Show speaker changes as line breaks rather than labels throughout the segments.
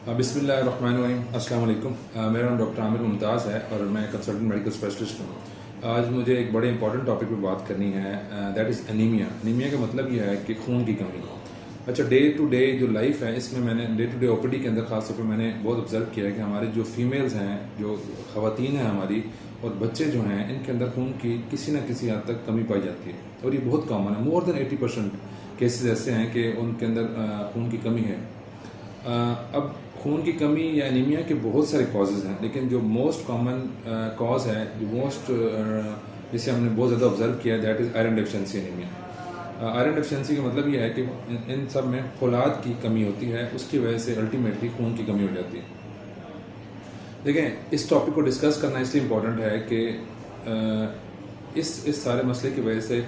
बिस्मिल्लाहिर्रहमानिर्रहीम। अस्सलाम वालेकुम। मेरा नाम डॉक्टर आमिर मुमताज़ है और मैं कंसल्टेंट मेडिकल स्पेशलिस्ट हूँ। आज मुझे एक बड़े इंपॉर्टेंट टॉपिक पे बात करनी है, दैट इज़ एनीमिया। एनीमिया का मतलब यह है कि खून की कमी। अच्छा, डे टू डे जो लाइफ है इसमें मैंने डे टू डे ओपीडी के अंदर खासतौर पर मैंने बहुत ऑब्जर्व किया है कि हमारे जो फीमेल्स हैं, जो ख़वातीन हैं हमारी, और बच्चे जो हैं, इनके अंदर खून की किसी न किसी हद तक कमी पाई जाती है और ये बहुत कॉमन है। मोर देन 80% केसेस ऐसे हैं कि उनके अंदर खून की कमी है। अब खून की कमी या एनीमिया के बहुत सारे कॉजेज़ हैं, लेकिन जो मोस्ट कॉमन कॉज है, जो मोस्ट जिसे हमने बहुत ज़्यादा ऑब्जर्व किया है, that is iron deficiency anaemia. Iron deficiency का मतलब यह है कि इन सब में फौलाद की कमी होती है, उसकी वजह से अल्टीमेटली खून की कमी हो जाती है। देखें, इस टॉपिक को डिस्कस करना इसलिए इम्पोर्टेंट है कि इस सारे मसले की वजह से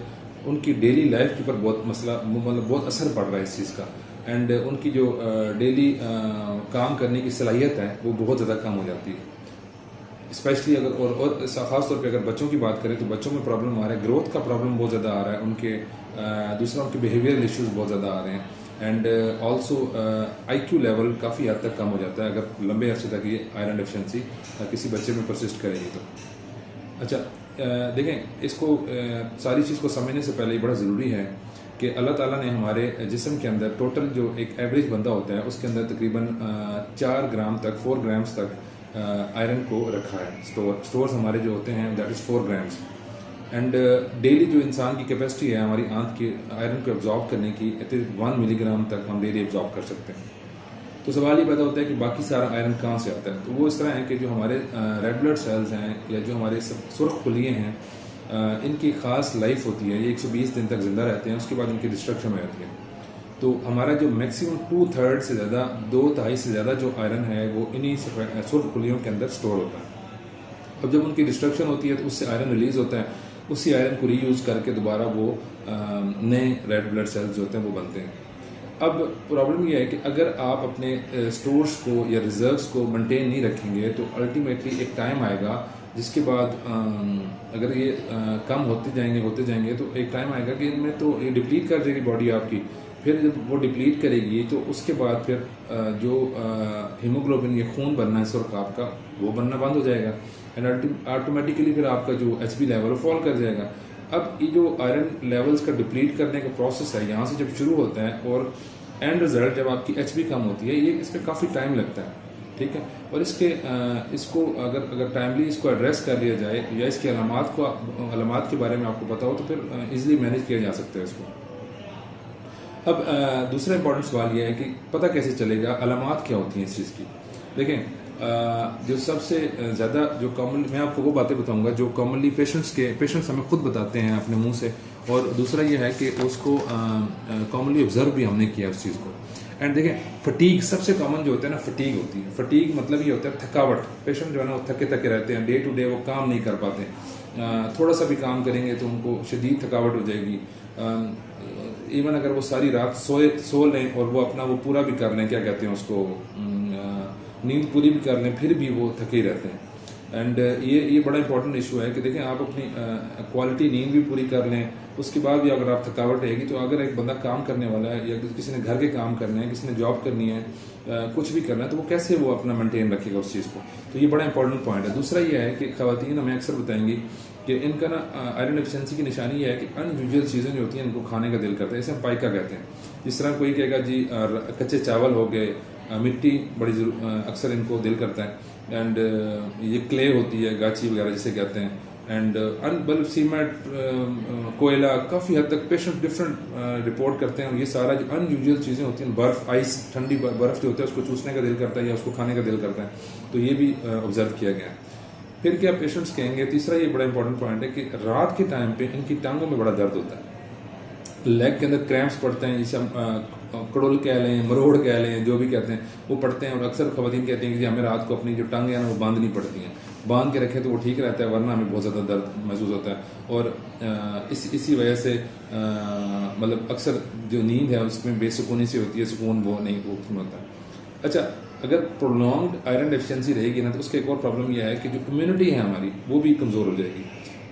उनकी डेली लाइफ के ऊपर बहुत मतलब बहुत असर पड़ रहा है इस चीज़ का। एंड उनकी जो डेली काम करने की सलाहियत है वो बहुत ज़्यादा कम हो जाती है। स्पेशली अगर और ख़ास तौर पे अगर बच्चों की बात करें तो बच्चों में प्रॉब्लम आ रहा है, ग्रोथ का प्रॉब्लम बहुत ज़्यादा आ रहा है उनके। दूसरा, उनके बिहेवियरल इश्यूज बहुत ज़्यादा आ रहे हैं। एंड ऑल्सो IQ लेवल काफ़ी हद तक कम हो जाता है अगर लंबे अरसे तक ये आयरन डेफिशिएंसी किसी बच्चे में परसिस्ट करेगी तो। अच्छा, देखें, इसको सारी चीज़ को समझने से पहले ये बड़ा ज़रूरी है कि अल्लाह ताला ने हमारे जिस्म के अंदर टोटल जो एक एवरेज बंदा होता है उसके अंदर तकरीबन 4 ग्राम तक 4 ग्राम्स तक आयरन को रखा है। स्टोर्स हमारे जो होते हैं that is 4 grams. And daily जो इंसान की कैपेसिटी है हमारी आंत की आयरन को एब्जॉर्ब करने की, 1 मिलीग्राम तक हम डेली एब्जॉर्ब कर सकते हैं। तो सवाल ये पैदा होता है कि बाकी सारा आयरन कहाँ से आता है। तो वो इस तरह है कि जो हमारे रेड ब्लड सेल्स हैं या जो हमारे सुर्ख खुलिये हैं, इनकी ख़ास लाइफ होती है। ये 120 दिन तक जिंदा रहते हैं, उसके बाद इनकी डिस्ट्रक्शन हो जाती है। तो हमारा जो मैक्सिमम 2/3 से ज़्यादा, 2/3 से ज़्यादा जो आयरन है वो इन्हीं सुर्ख खुलियों के अंदर स्टोर होता है। अब जब उनकी डिस्ट्रक्शन होती है तो उससे आयरन रिलीज होता है, उसी आयरन को रीयूज़ करके दोबारा वो नए रेड ब्लड सेल्स जो होते हैं वो बनते हैं। अब प्रॉब्लम यह है कि अगर आप अपने स्टोर्स को या रिजर्व्स को मेंटेन नहीं रखेंगे तो अल्टीमेटली एक टाइम आएगा जिसके बाद अगर ये कम होते जाएंगे तो एक टाइम आएगा कि इनमें तो ये डिप्लीट कर देगी बॉडी आपकी। फिर जब वो डिप्लीट करेगी तो उसके बाद फिर जो हीमोग्लोबिन या खून बनना है सुर्ख आपका, वो बनना बंद हो जाएगा। एंड ऑटोमेटिकली फिर आपका जो HB लेवल फॉल कर जाएगा। अब ये जो आयरन लेवल्स का डिप्लीट करने का प्रोसेस है यहाँ से जब शुरू होता है और एंड रिजल्ट जब आपकी HB कम होती है, ये इसमें काफ़ी टाइम लगता है, ठीक है। और इसको अगर टाइमली इसको एड्रेस कर लिया जाए या इसके अलामात के बारे में आपको पता हो तो फिर इजीली मैनेज किया जा सकता है इसको। अब दूसरा इंपॉर्टेंट सवाल यह है कि पता कैसे चलेगा, अलामात क्या होती हैं इस चीज़ की। देखें, जो सबसे ज़्यादा जो कॉमन, मैं आपको वो बातें बताऊंगा जो कॉमनली पेशेंट्स हमें खुद बताते हैं अपने मुंह से, और दूसरा ये है कि उसको कॉमनली ऑब्जर्व भी हमने किया उस चीज़ को। एंड देखें, फटीग सबसे कॉमन जो होता है ना, फटीग होती है। फटीग मतलब ये होता है थकावट। पेशेंट जो है ना वो थके थके रहते हैं, डे टू डे वो काम नहीं कर पाते। थोड़ा सा भी काम करेंगे तो उनको शदीद थकावट हो जाएगी। इवन अगर वो सारी रात सो लें और वो अपना वो पूरा भी कर लें, क्या कहते हैं उसको, नींद पूरी भी कर लें, फिर भी वो थके ही रहते हैं। एंड ये बड़ा इंपॉर्टेंट इशू है कि देखें, आप अपनी क्वालिटी नींद भी पूरी कर लें, उसके बाद भी अगर आप थकावट रहेगी तो अगर एक बंदा काम करने वाला है या किसी ने घर के काम करने हैं, किसी ने जॉब करनी है, कुछ भी करना है, तो वो कैसे वो अपना मेंटेन रखेगा उस चीज़ को। तो ये बड़ा इंपॉर्टेंट पॉइंट है। दूसरा ये है कि खवातीन हमें अक्सर बताएंगी कि इनका ना आयरन डेफिशिएंसी की निशानी ये है कि अनयूजुअल चीज़ें जो होती हैं इनको खाने का दिल करता है। इसे हम पाइका कहते हैं। जिस तरह कोई कहेगा जी कच्चे चावल हो गए, मिट्टी बड़ी अक्सर इनको दिल करता है। एंड ये क्ले होती है, गाची वगैरह जिसे कहते हैं। एंड बल्ब, सीमेंट, कोयला, काफ़ी हद तक पेशेंट डिफरेंट रिपोर्ट करते हैं। ये सारा जो अनयूजुअल चीज़ें होती हैं, बर्फ़, आइस, ठंडी बर्फ़ जो होता है उसको चूसने का दिल करता है या उसको खाने का दिल करता है। तो ये भी ऑब्जर्व किया गया है। फिर क्या पेशेंट्स कहेंगे, तीसरा ये बड़ा इंपॉर्टेंट पॉइंट है कि रात के टाइम पे इनकी टांगों में बड़ा दर्द होता है। लेग के अंदर क्रैम्प्स पड़ते हैं, जिसे हम कड़ोल कह लें, मरोड़ कह लें, जो भी कहते हैं वो पड़ते हैं। और अक्सर खवातीन कहती हैं कि हमें रात को अपनी जो टांगें हैं ना वो बांधनी पड़ती हैं, बांध के रखें तो वो ठीक रहता है, वरना हमें बहुत ज़्यादा दर्द महसूस होता है। और इसी वजह से मतलब अक्सर जो नींद है उसमें बेसुकूनी सी होती है, सुकून वो नहीं होता है। अच्छा, अगर प्रोलॉन्ग्ड आयरन डेफिशिएंसी रहेगी ना तो उसका एक और प्रॉब्लम यह है कि जो इम्यूनिटी है हमारी वो भी कमज़ोर हो जाएगी।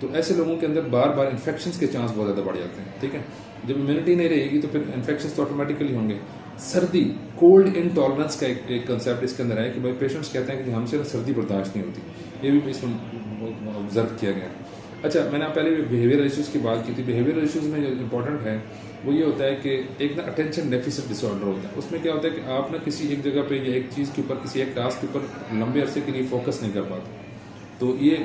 तो ऐसे लोगों के अंदर बार बार इन्फेक्शंस के चांस बहुत ज़्यादा बढ़ जाते हैं, ठीक है। जब इम्यूनिटी नहीं रहेगी तो फिर इन्फेक्शंस तो ऑटोमेटिकली होंगे। सर्दी, कोल्ड इनटॉलरेंस का एक कंसेप्ट इसके अंदर है कि भाई पेशेंट्स कहते हैं कि हमसे ना सर्दी बर्दाश्त नहीं होती, ये भी इसमें ऑब्जर्व किया गया। अच्छा, मैंने पहले बिहेवियर इश्यूज़ की बात की थी। बिहेवियर इश्यूज़ में जो इंपॉर्टेंट है वो ये होता है कि एक ना अटेंशन डेफिसिट डिसऑर्डर होता है। उसमें क्या होता है कि आप ना किसी एक जगह पे या एक चीज़ के ऊपर, किसी एक टास्क के ऊपर लंबे अरसे के लिए फोकस नहीं कर पाते। तो ये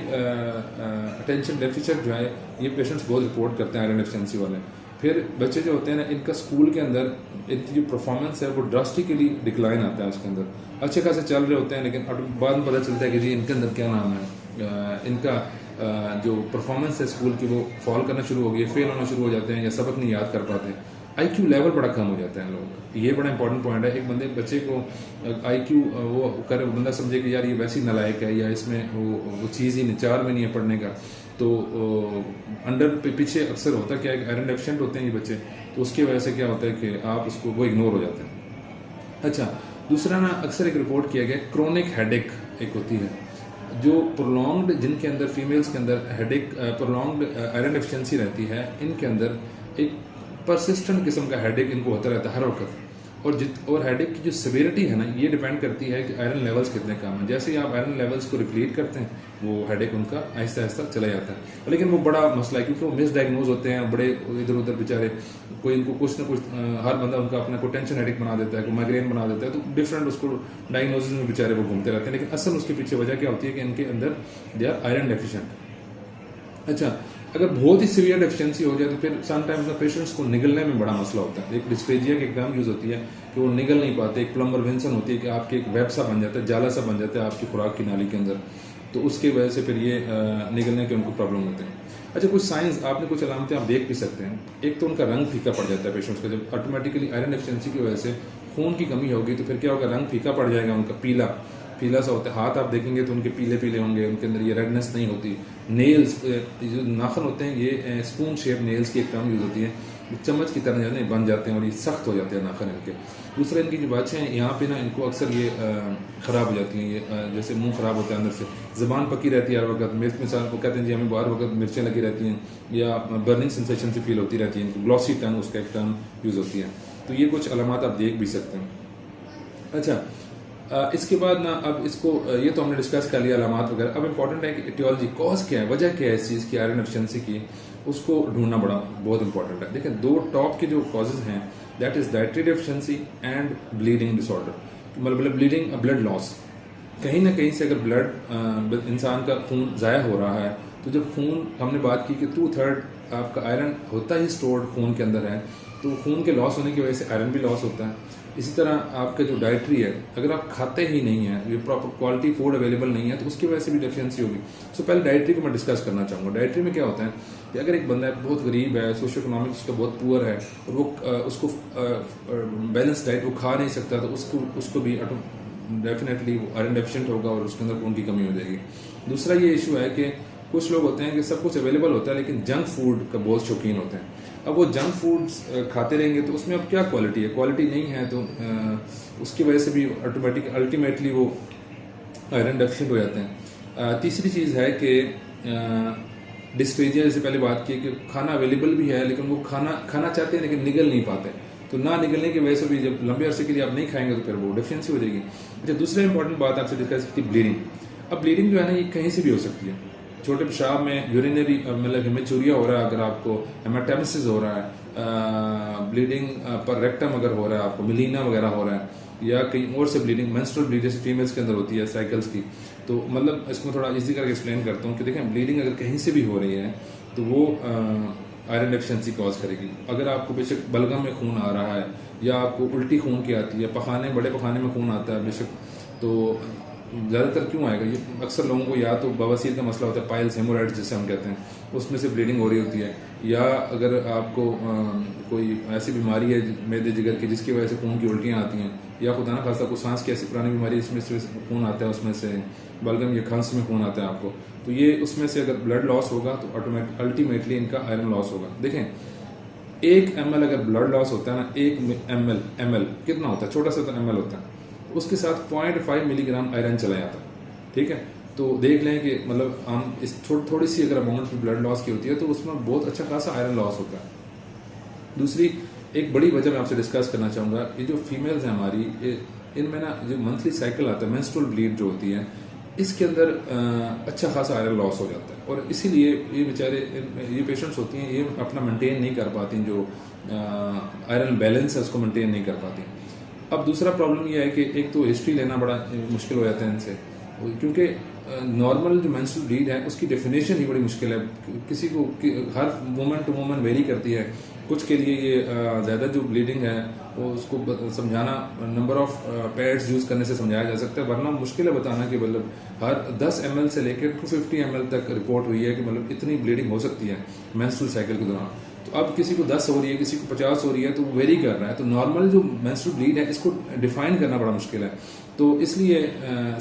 अटेंशन डेफिसिट जो है ये पेशेंट्स बहुत रिपोर्ट करते हैं, आयरन डेफिशिएंसी वाले। फिर बच्चे जो होते हैं ना, इनका स्कूल के अंदर इनकी जो परफॉर्मेंस है वो ड्रास्टिकली डिक्लाइन आता है उसके अंदर। अच्छे खासे चल रहे होते हैं लेकिन बाद में पता चलता है कि जी इनके अंदर क्या नाम है, इनका जो परफॉर्मेंस है स्कूल की वो फॉल करना शुरू हो गई, फेल होना शुरू हो जाते हैं या सबक नहीं याद कर पाते। आईक्यू लेवल बड़ा कम हो जाता है इन लोगों का। ये बड़ा इंपॉर्टेंट पॉइंट है। एक बच्चे को आईक्यू वो करे, बंदा समझे कि यार ये वैसी नालायक है या इसमें वो चीज़ ही निचार में नहीं है पढ़ने का, तो अंडर पीछे अक्सर होता क्या है कि आयरन डेफिशिएंट होते हैं ये बच्चे, तो उसकी वजह से क्या होता है कि आप उसको वो इग्नोर हो जाते हैं। अच्छा, दूसरा ना अक्सर एक रिपोर्ट किया गया क्रोनिक हेडेक एक होती है, जो प्रोलॉन्ग्ड, जिनके अंदर फीमेल्स के अंदर हेडेक प्रोलॉन्ग्ड आयरन डेफिशिएंसी रहती है, इनके अंदर एक परसिस्टेंट किस्म का हेडेक इनको होता रहता है हर वक्त। और हेडेक की जो सिवियरिटी है ना, ये डिपेंड करती है कि आयरन लेवल्स कितने कम हैं। जैसे ही आप आयरन लेवल्स को रिप्लीट करते हैं वो हेडेक उनका आहिस्ता आहिस्ता चला जाता है। लेकिन वो बड़ा मसला है क्योंकि वो मिसडायग्नोज होते हैं, बड़े इधर उधर बेचारे, कोई इनको कुछ ना कुछ, हर बंदा उनका अपना कोई टेंशन हेडेक बना देता है, कोई माइग्रेन बना देता है, तो डिफरेंट उसको डायग्नोसिस में बेचारे वो घूमते रहते हैं। लेकिन असल उसके पीछे वजह क्या होती है कि इनके अंदर दे आर आयरन डेफिशिएंट। अच्छा, अगर बहुत ही सीवियर डेफिशिएंसी हो जाए तो फिर समटाइम्स पेशेंट्स को निगलने में बड़ा मसला होता है। एक डिस्पेजिया की एग्जाम यूज होती है कि वो निगल नहीं पाते। एक प्लम्बर विंसन होती है कि आपके एक वेब सा बन जाता है, जाला सा बन जाता है आपकी खुराक की नाली के अंदर, तो उसकी वजह से फिर ये निगलने के उनको प्रॉब्लम होते हैं। अच्छा, कुछ साइंस आपने कुछ अलामतें आप देख भी सकते हैं। एक तो उनका रंग फीका पड़ जाता है पेशेंट्स का, जब ऑटोमेटिकली आयरन डेफिशिएंसी की वजह से खून की कमी होगी तो फिर क्या होगा, रंग फीका पड़ जाएगा उनका, पीला पीला सा होता है। हाथ आप देखेंगे तो उनके पीले पीले होंगे, उनके अंदर ये रेडनेस नहीं होती। नेल्स, जो नाखून होते हैं, ये स्पून शेप नेल्स की एक टर्म यूज होती है, चम्मच की तरह जाने बन जाते हैं और ये सख्त हो जाते हैं नाखून इनके। दूसरा, इनकी जो बातें हैं यहाँ पे ना, इनको अक्सर ये ख़राब हो जाती हैं, ये जैसे मुंह ख़राब होता है अंदर से, ज़बान पकी रहती है हर वक्त। मिर्च मिसाल को कहते हैं जी हमें बाहर वक्त मिर्चें लगी रहती हैं, या बर्निंग सेंसेशन से फील होती रहती है इनको। ग्लॉसी टंग उसका एक टर्म यूज़ होती है। तो ये कुछ अलामात आप देख भी सकते हैं। अच्छा, इसके बाद ना, अब इसको ये तो हमने डिस्कस कर लिया अलामात वगैरह। अब इंपॉर्टेंट है कि एटियोलॉजी, कॉज क्या है, वजह क्या है इस चीज़ की, आयरन डेफिशिएंसी की, उसको ढूंढना बड़ा बहुत इंपॉर्टेंट है। देखिए, दो टॉप के जो कॉजेज हैं, that is dietary deficiency and bleeding disorder, मतलब ब्लीडिंग, ब्लड लॉस। कहीं ना कहीं से अगर ब्लड, इंसान का खून ज़ाया हो रहा है, तो जब खून, हमने बात की कि 2/3 आपका आयरन होता ही स्टोर्ड खून के अंदर है, तो खून के लॉस होने की वजह से आयरन भी लॉस होता है। इसी तरह आपका जो डाइटरी है, अगर आप खाते ही नहीं है, ये प्रॉपर क्वालिटी फूड अवेलेबल नहीं है, तो उसकी वजह से भी डेफिशिएंसी होगी। सो पहले डाइटरी को मैं डिस्कस करना चाहूँगा। डाइटरी में क्या होता है कि अगर एक बंदा बहुत गरीब है, सोशो इकोनॉमिक उसका बहुत पुअर है, और वो उसको बैलेंस डाइट वो खा नहीं सकता, तो उसको भी डेफिनेटली आयरन डेफिशिएंट होगा और उसके अंदर खून की कमी हो जाएगी। दूसरा ये इशू है कि कुछ लोग होते हैं कि सब कुछ अवेलेबल होता है लेकिन जंक फूड का बहुत शौकीन होते हैं। अब वो जंक फूड्स खाते रहेंगे तो उसमें अब क्या क्वालिटी है, क्वालिटी नहीं है, तो उसकी वजह से भी अल्टीमेटली वो आयरन डेफिशिएंट हो जाते हैं। तीसरी चीज़ है कि डिस्पेजिया, जैसे पहले बात की कि खाना अवेलेबल भी है लेकिन वो खाना चाहते हैं लेकिन निगल नहीं पाते, तो ना निकलने की वजह से भी जब लंबे अरसे के लिए आप नहीं खाएंगे तो फिर वो डेफिशिएंसी हो जाएगी। अच्छा, दूसरा इंपॉर्टेंट बात आपसे डिस्कस की, ब्लीडिंग। अब ब्लीडिंग जो है ना, ये कहीं से भी हो सकती है। छोटे पेशाब में यूरिनरी मतलब हेमेचूरिया हो रहा है, अगर आपको हेमाटेमेसिस हो रहा है, ब्लीडिंग पर रेक्टम अगर हो रहा है, आपको मिलीना वगैरह हो रहा है, या कहीं और से ब्लीडिंग, मेंस्ट्रुअल ब्लीडिंग जैसे फीमेल्स के अंदर होती है साइकिल्स की, तो मतलब इसको थोड़ा इजी करके एक्सप्लेन करता हूँ कि देखें, ब्लीडिंग अगर कहीं से भी हो रही है तो वो आयरन डेफिशिएंसी कॉज करेगी। अगर आपको बेशक बलगम में खून आ रहा है, या आपको उल्टी खून की आती है, बड़े पखाने में खून आता है बेशक, तो ज़्यादातर क्यों आएगा, ये अक्सर लोगों को या तो बवासीर का मसला होता है, पाइल्स, हेमोराइड्स जिसे हम कहते हैं, उसमें से ब्लीडिंग हो रही होती है, या अगर आपको कोई ऐसी बीमारी है मैदे जिगर की जिसकी वजह से खून की उल्टियाँ आती हैं, या खुदा ना खास्ता कोई सांस की ऐसी पुरानी बीमारी जिसमें से खून आता है, उसमें से बलगम या खांसी में खून आता है आपको, तो ये उसमें से अगर ब्लड लॉस होगा तो अल्टीमेटली इनका आयरन लॉस होगा। देखें, 1 ml अगर ब्लड लॉस होता है ना, 1 ml कितना होता है, छोटा सा तो ml होता है, उसके साथ 0.5 मिलीग्राम आयरन चला जाता है। ठीक है, तो देख लें कि मतलब हम इस थोड़ी सी अगर अमाउंट में ब्लड लॉस की होती है तो उसमें बहुत अच्छा खासा आयरन लॉस होता है। दूसरी, एक बड़ी वजह मैं आपसे डिस्कस करना चाहूँगा, ये जो फीमेल्स हैं हमारी, इनमें ना जो मंथली साइकिल आता है, मेंस्ट्रुअल ब्लीड जो होती है, इसके अंदर अच्छा खासा आयरन लॉस हो जाता है, और इसीलिए ये बेचारे ये पेशेंट्स होती हैं, ये अपना मेंटेन नहीं कर पाती, जो आयरन बैलेंस है उसको मेंटेन नहीं कर पाती। अब दूसरा प्रॉब्लम ये है कि एक तो हिस्ट्री लेना बड़ा मुश्किल हो जाता है इनसे, क्योंकि नॉर्मल जो मेंस्ट्रुअल ब्लीड है उसकी डेफिनेशन ही बड़ी मुश्किल है। किसी को हर वुमन टू वुमन वेरी करती है। कुछ के लिए ये ज़्यादा जो ब्लीडिंग है वो उसको समझाना नंबर ऑफ पैड्स यूज़ करने से समझाया जा सकता है, वरना मुश्किल है बताना कि मतलब हर 10 ml से लेकर 250 ml तक रिपोर्ट हुई है कि मतलब इतनी ब्लीडिंग हो सकती है मेंस्ट्रुअल साइकिल के दौरान। तो अब किसी को 10 हो रही है, किसी को 50 हो रही है, तो वो वेरी कर रहा है। तो नॉर्मल जो मेंस्ट्रुअल ब्लीड है इसको डिफाइन करना बड़ा मुश्किल है, तो इसलिए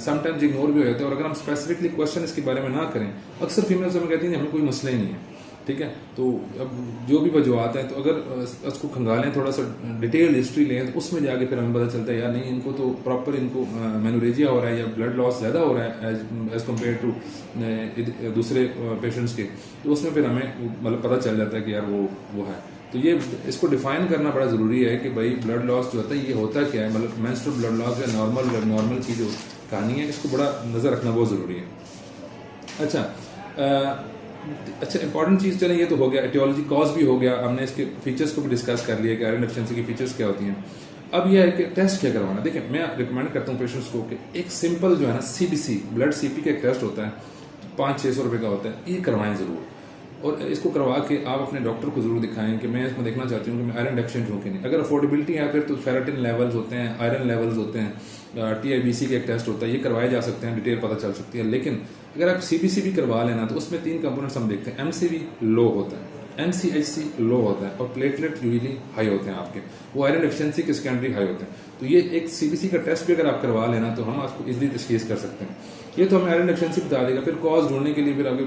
समटाइम्स इग्नोर भी हो जाता है। और अगर हम स्पेसिफिकली क्वेश्चन इसके बारे में ना करें, अक्सर फीमेल्स हमें कहती हैं हमें कोई मसला ही नहीं है, ठीक है। तो अब जो भी वजूहत हैं, तो अगर उसको खंगालें, थोड़ा सा डिटेल हिस्ट्री लें, तो उसमें जाके फिर हमें पता चलता है यार नहीं, इनको तो प्रॉपर इनको मेनोरेजिया हो रहा है या ब्लड लॉस ज़्यादा हो रहा है एज कम्पेयर टू दूसरे पेशेंट्स के, तो उसमें फिर हमें मतलब पता चल जाता है कि यार वो है। तो ये इसको डिफाइन करना बड़ा ज़रूरी है कि भाई ब्लड लॉस जो होता है ये होता क्या है, मतलब मेंस्ट्रुअल ब्लड लॉस या नॉर्मल की जो कहानी है, इसको बड़ा नज़र रखना बहुत ज़रूरी है। अच्छा इंपॉर्टेंट चीज़ चलें, ये तो हो गया एटियोलॉजी, कॉज भी हो गया, हमने इसके फीचर्स को भी डिस्कस कर लिया कि आयरन डेफिशिएंसी की फीचर्स क्या होती हैं। अब यह है कि टेस्ट क्या करवाना। देखिए, मैं रिकमेंड करता हूँ पेशेंट्स को कि एक सिंपल जो है ना CBC ब्लड CP का एक टेस्ट होता है, 500-600 रुपये का होता है, ये करवाएं ज़रूर। और इसको करवा के आप अपने डॉक्टर को जरूर दिखाएं कि मैं इसमें देखना चाहती हूँ कि मैं आयरन डेफिशिएंट हूँ कि नहीं। अगर अफोर्डेबिलिटी है फिर तो फेरेटिन लेवल्स होते हैं, आयरन लेवल्स होते हैं, TIBC का एक टेस्ट होता है, ये करवाए जा सकते हैं, डिटेल पता चल सकती है। लेकिन अगर आप CBC भी करवा लेना तो उसमें 3 कंपोनेंट्स हम देखते हैं। MCV लो होता है, MCHC लो होता है, और प्लेटलेट यूजली हाई होते हैं आपके, वो आयरन डेफिशिएंसी के सेकेंडरी हाई होते हैं। तो ये एक CBC का टेस्ट भी अगर आप करवा लेना तो हम आपको इजीली तशखीस कर सकते हैं। ये तो हमें आयरन डेफिशिएंसी बता देगा। फिर कॉज ढूंढने के लिए फिर आगे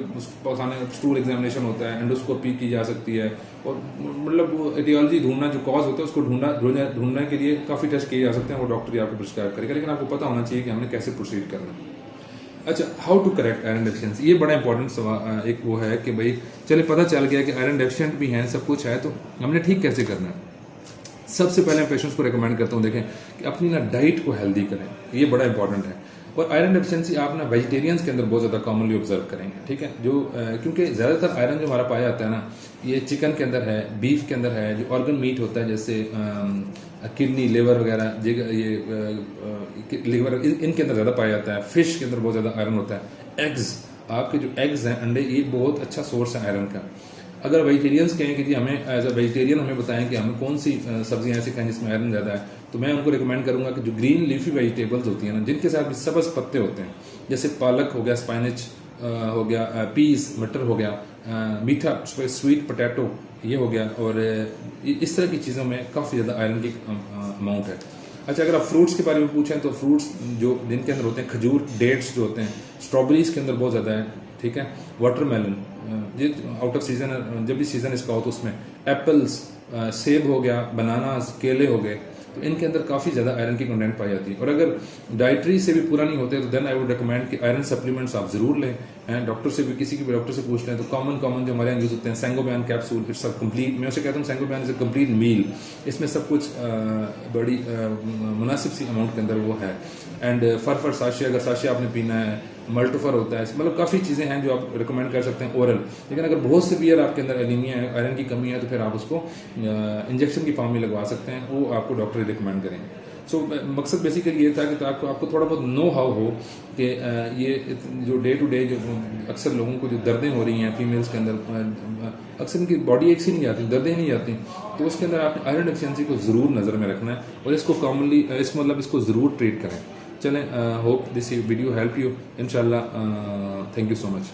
खाने स्टूल एग्जामिनेशन होता है, एंडोस्कोपी की जा सकती है, और मतलब एटियोलॉजी ढूंढना जो कॉज होता है उसको ढूंढने के लिए काफ़ी टेस्ट किए जा सकते हैं, वो डॉक्टर ही आपको प्रिस्क्राइब करेगा, लेकिन आपको पता होना चाहिए कि हमने कैसे प्रोसीड करना है। अच्छा, how to correct iron deficiency, ये बड़ा इंपॉर्टेंट सवाल एक वो है कि भाई चले पता चल गया कि आयरन डेफिशिएंट भी हैं, सब कुछ है, तो हमने ठीक कैसे करना है। सबसे पहले मैं पेशेंट्स को रिकमेंड करता हूँ, देखें कि अपनी ना डाइट को हेल्दी करें, ये बड़ा इंपॉर्टेंट है। और आयरन डेफिशिएंसी आप ना वेजिटेरियंस के अंदर बहुत ज़्यादा कॉमनली ऑब्जर्व करेंगे, ठीक है, जो क्योंकि ज़्यादातर आयरन जो हमारा पाया जाता है ना, ये चिकन के अंदर है, बीफ के अंदर है, जो ऑर्गन मीट होता है जैसे किडनी, लिवर वगैरह, ये लिवर, इनके अंदर ज़्यादा पाया जाता है। फिश के अंदर बहुत ज़्यादा आयरन होता है। एग्स, आपके जो एग्स हैं, अंडे, ये बहुत अच्छा सोर्स है आयरन का। अगर वेजिटेरियंस कहें कि जी हमें एज अ वेजिटेरियन हमें बताएं कि हमें कौन सी सब्जियां ऐसी खाएं जिसमें आयरन ज़्यादा है, तो मैं उनको रिकमेंड करूंगा कि जो ग्रीन लीफी वेजिटेबल्स होती हैं ना, जिनके साथ भी सब्ज़ पत्ते होते हैं, जैसे पालक हो गया, स्पाइनच हो गया, पीस, मटर हो गया, मीठा स्वीट पोटैटो ये हो गया, और इस तरह की चीज़ों में काफ़ी ज़्यादा आयरन की अमाउंट है। अच्छा, अगर आप फ्रूट्स के बारे में पूछें तो फ्रूट्स जो जिनके अंदर होते हैं, खजूर, डेट्स जो होते हैं, स्ट्रॉबेरीज के अंदर बहुत ज़्यादा है, ठीक है, वाटरमेलन, ये आउट ऑफ सीजन है, जब भी सीजन इसका हो तो उसमें एप्पल्स, सेब हो गया, बनानास, केले हो गए, तो इनके अंदर काफ़ी ज़्यादा आयरन की कंटेंट पाई जाती है। और अगर डाइटरी से भी पूरा नहीं होते तो देन आई वुड रिकमेंड कि आयरन सप्लीमेंट्स आप जरूर लें, डॉक्टर से भी, किसी भी डॉक्टर से पूछ लें। तो कॉमन जो हमारे यहाँ यूज होते हैं, सेंगोबियन कैप्सूल, इट्स अ कंप्लीट, मैं उसे कहता हूँ सेंगोबियन इज अ कंप्लीट मील, इसमें सब कुछ बड़ी मुनासिब सी अमाउंट के अंदर वो है। एंड फर साशे, अगर साशे आपने पीना है, मल्टीफर होता है, मतलब काफ़ी चीज़ें हैं जो आप रिकमेंड कर सकते हैं ओरल। लेकिन अगर बहुत सीवियर आपके अंदर एनीमिया है, आयरन की कमी है, तो फिर आप उसको इंजेक्शन की फॉर्म में लगवा सकते हैं, वो आपको डॉक्टर रिकमेंड करेंगे। सो मकसद बेसिकली ये था कि आपको थोड़ा बहुत नो हाउ हो कि ये जो डे टू डे जो अक्सर लोगों को जो दर्दें हो रही हैं फीमेल्स के अंदर, अक्सर इनकी बॉडी एक सी नहीं जाती, दर्दें नहीं जाती, तो उसके अंदर आपने आयरन डेफिशिएंसी को ज़रूर नज़र में रखना है और इसको कॉमनली इसको ज़रूर ट्रीट करें। चलें, hope this video help you इंशाल्लाह। Thank you so much.